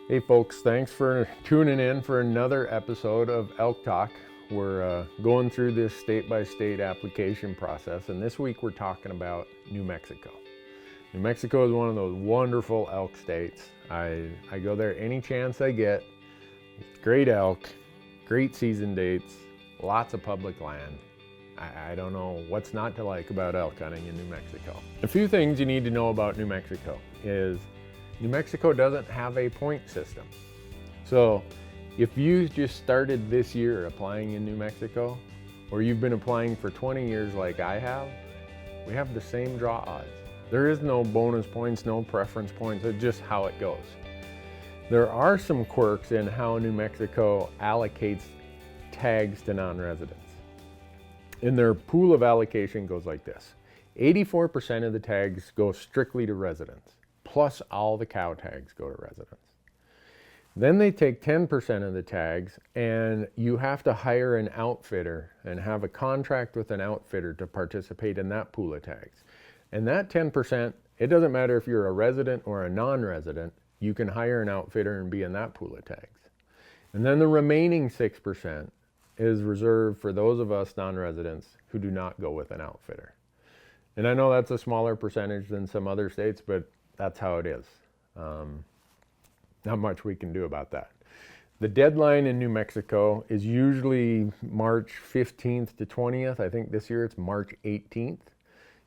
Hey folks, thanks for tuning in for another episode of Elk Talk. We're going through this state-by-state application process, and this week we're talking about New Mexico. New Mexico is one of those wonderful elk states. I go there any chance I get. Great elk, great season dates, lots of public land. I don't know what's not to like about elk hunting in New Mexico. A few things you need to know about New Mexico is New Mexico doesn't have a point system. So if you just started this year applying in New Mexico, or you've been applying for 20 years like I have, we have the same draw odds. There is no bonus points, no preference points, it's just how it goes. There are some quirks in how New Mexico allocates tags to non-residents. And their pool of allocation goes like this. 84% of the tags go strictly to residents, plus all the cow tags go to residents. Then they take 10% of the tags, and you have to hire an outfitter and have a contract with an outfitter to participate in that pool of tags. And that 10%, it doesn't matter if you're a resident or a non-resident, you can hire an outfitter and be in that pool of tags. And then the remaining 6% is reserved for those of us non-residents who do not go with an outfitter. And I know that's a smaller percentage than some other states, but that's how it is. Not much we can do about that. The deadline in New Mexico is usually March 15th to 20th. I think this year it's March 18th.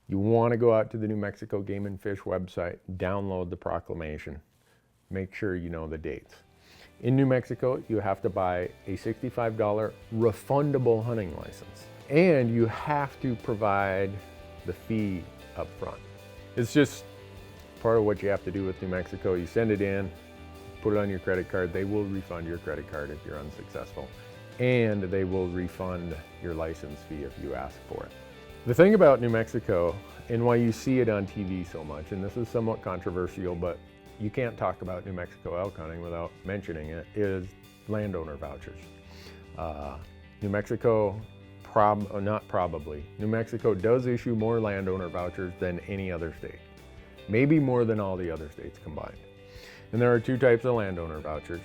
You want to go out to the New Mexico Game and Fish website, download the proclamation, make sure you know the dates. In New Mexico, you have to buy a $65 refundable hunting license, and you have to provide the fee up front. It's just part of what you have to do with New Mexico. You send it in, put it on your credit card. They will refund your credit card if you're unsuccessful, and they will refund your license fee if you ask for it. The thing about New Mexico, and why you see it on TV so much, and this is somewhat controversial, but you can't talk about New Mexico elk hunting without mentioning it, is landowner vouchers. New Mexico, New Mexico does issue more landowner vouchers than any other state. Maybe more than all the other states combined. And there are two types of landowner vouchers.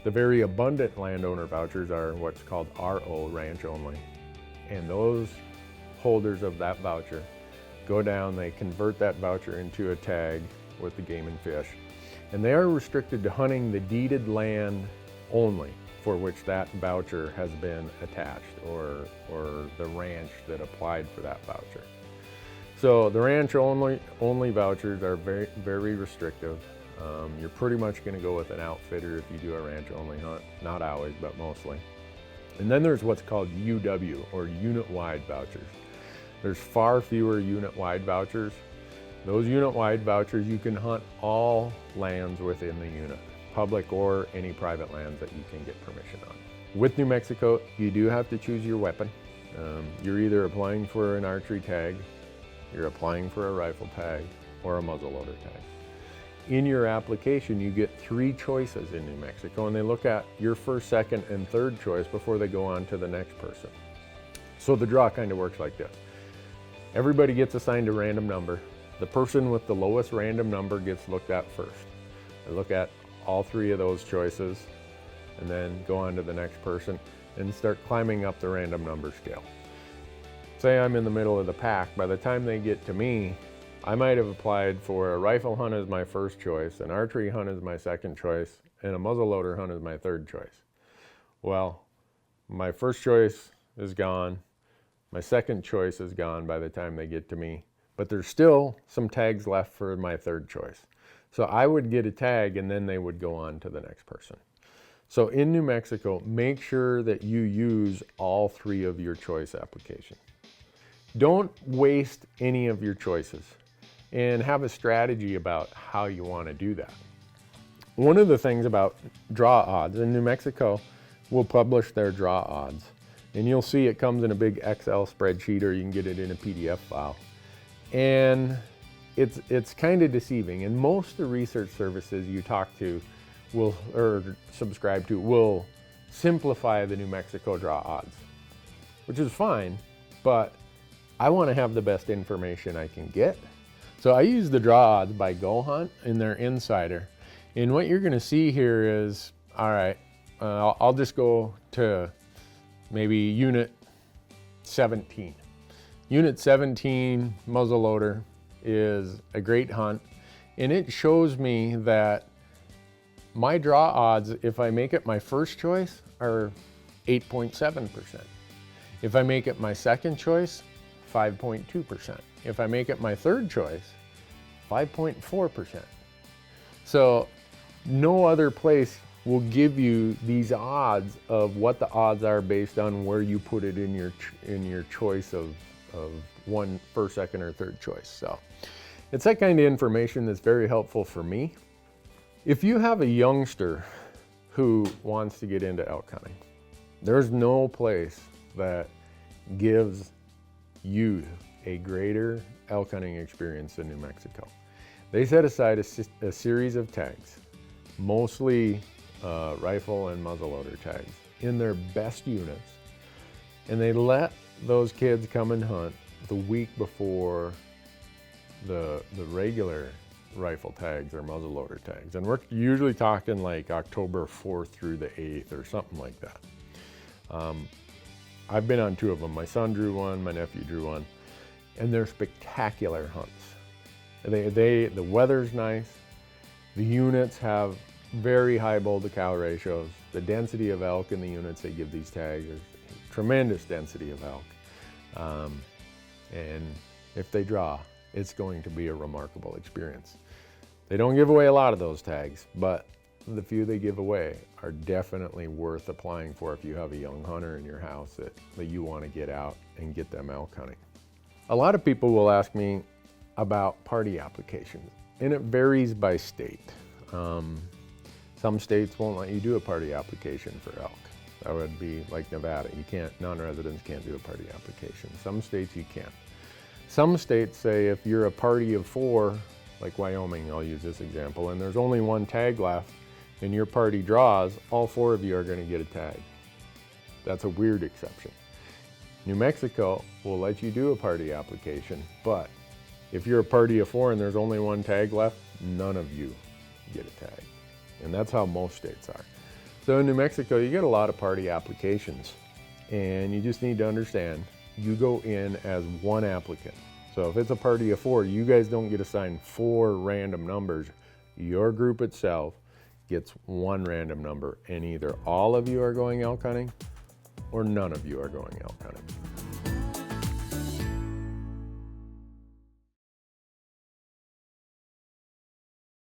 The very abundant landowner vouchers are what's called RO, ranch only. And those holders of that voucher go down, they convert that voucher into a tag with the Game and Fish. And they are restricted to hunting the deeded land only for which that voucher has been attached, or the ranch that applied for that voucher. So the ranch only vouchers are very, very restrictive. You're pretty much going to go with an outfitter if you do a ranch only hunt, not always, but mostly. And then there's what's called UW, or unit-wide vouchers. There's far fewer unit-wide vouchers. Those unit-wide vouchers, you can hunt all lands within the unit, public or any private lands that you can get permission on. With New Mexico, you do have to choose your weapon. You're either applying for an archery tag, you're applying for a rifle tag, or a muzzleloader tag. In your application, you get 3 choices in New Mexico, and they look at your first, second, and third choice before they go on to the next person. So the draw kind of works like this. Everybody gets assigned a random number. The person with the lowest random number gets looked at first. They look at all 3 of those choices, and then go on to the next person and start climbing up the random number scale. Say I'm in the middle of the pack. By the time they get to me, I might have applied for a rifle hunt as my first choice, an archery hunt as my second choice, and a muzzleloader hunt as my third choice. Well, my first choice is gone. My second choice is gone by the time they get to me, but there's still some tags left for my third choice. So I would get a tag, and then they would go on to the next person. So in New Mexico, make sure that you use all 3 of your choice applications. Don't waste any of your choices, and have a strategy about how you want to do that. One of the things about draw odds, in New Mexico will publish their draw odds, and you'll see it comes in a big Excel spreadsheet, or you can get it in a PDF file. And it's kind of deceiving, and most of the research services you talk to will, or subscribe to, will simplify the New Mexico draw odds, which is fine, but I want to have the best information I can get. So I use the draw odds by Go Hunt in their Insider, And what you're gonna see here is, all right, I'll just go to maybe unit 17. Unit 17 muzzleloader is a great hunt, and it shows me that my draw odds, if I make it my first choice, are 8.7%. If I make it my second choice, 5.2%. If I make it my third choice, 5.4%. So no other place will give you these odds of what the odds are based on where you put it in your choice of one first, second, or third choice. So it's that kind of information that's very helpful for me. If you have a youngster who wants to get into elk hunting, there's no place that gives youth a greater elk hunting experience than New Mexico. They set aside a series of tags, mostly rifle and muzzleloader tags, in their best units, and they let those kids come and hunt the week before the regular rifle tags or muzzleloader tags. And we're usually talking like October 4th through the 8th or something like that. I've been on 2 of them. My son drew one, my nephew drew one, and they're spectacular hunts. The weather's nice, the units have very high bull to cow ratios. The density of elk in the units they give these tags is tremendous density of elk. And if they draw, it's going to be a remarkable experience. They don't give away a lot of those tags, but the few they give away are definitely worth applying for if you have a young hunter in your house that you want to get out and get them elk hunting. A lot of people will ask me about party applications, and it varies by state. Some states won't let you do a party application for elk. That would be like Nevada. You can't, non-residents can't do a party application. Some states you can. Some states say if you're a party of 4, like Wyoming, I'll use this example, and there's only 1 tag left and your party draws, all 4 of you are going to get a tag. That's a weird exception. New Mexico will let you do a party application, but if you're a party of 4 and there's only 1 tag left, none of you get a tag. And that's how most states are. So in New Mexico, you get a lot of party applications, and you just need to understand, you go in as 1 applicant. So if it's a party of 4, you guys don't get assigned 4 random numbers. Your group itself gets 1 random number, and either all of you are going elk hunting or none of you are going elk hunting.